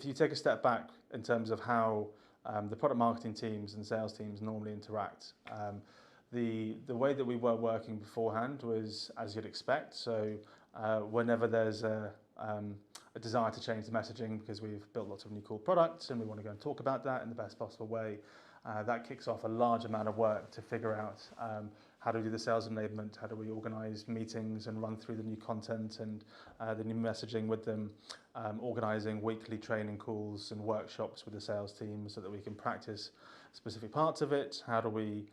if you take a step back in terms of how the product marketing teams and sales teams normally interact, the way that we were working beforehand was as you'd expect. So whenever there's a desire to change the messaging because we've built lots of new cool products and we want to go and talk about that in the best possible way, that kicks off a large amount of work to figure out how do we do the sales enablement, how do we organise meetings and run through the new content and the new messaging with them, organising weekly training calls and workshops with the sales team so that we can practice specific parts of it. How do we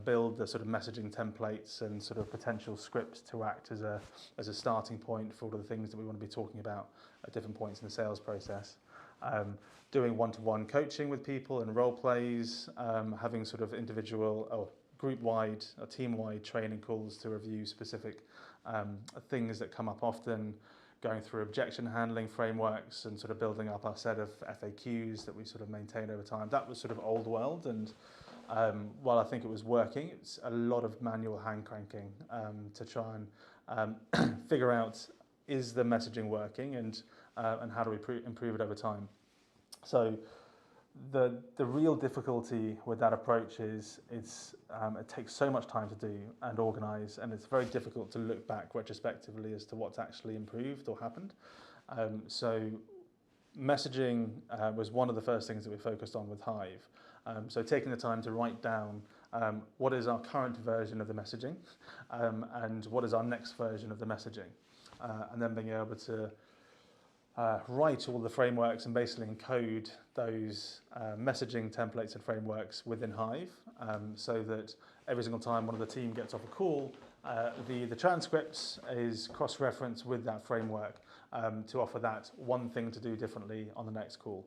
build the sort of messaging templates and sort of potential scripts to act as a starting point for all of the things that we want to be talking about at different points in the sales process. Doing one-to-one coaching with people and role plays, having sort of individual or group-wide or team-wide training calls to review specific things that come up often, going through objection handling frameworks and sort of building up our set of FAQs that we sort of maintained over time. That was sort of old world, and while I think it was working, it's a lot of manual hand cranking to try and figure out, is the messaging working, and how do we improve it over time. So the real difficulty with that approach is it takes so much time to do and organise, and it's very difficult to look back retrospectively as to what's actually improved or happened. So messaging was one of the first things that we focused on with Hive. So taking the time to write down what is our current version of the messaging and what is our next version of the messaging, and then being able to write all the frameworks and basically encode those messaging templates and frameworks within Hive, so that every single time one of the team gets off a call, the transcripts is cross-referenced with that framework to offer that one thing to do differently on the next call.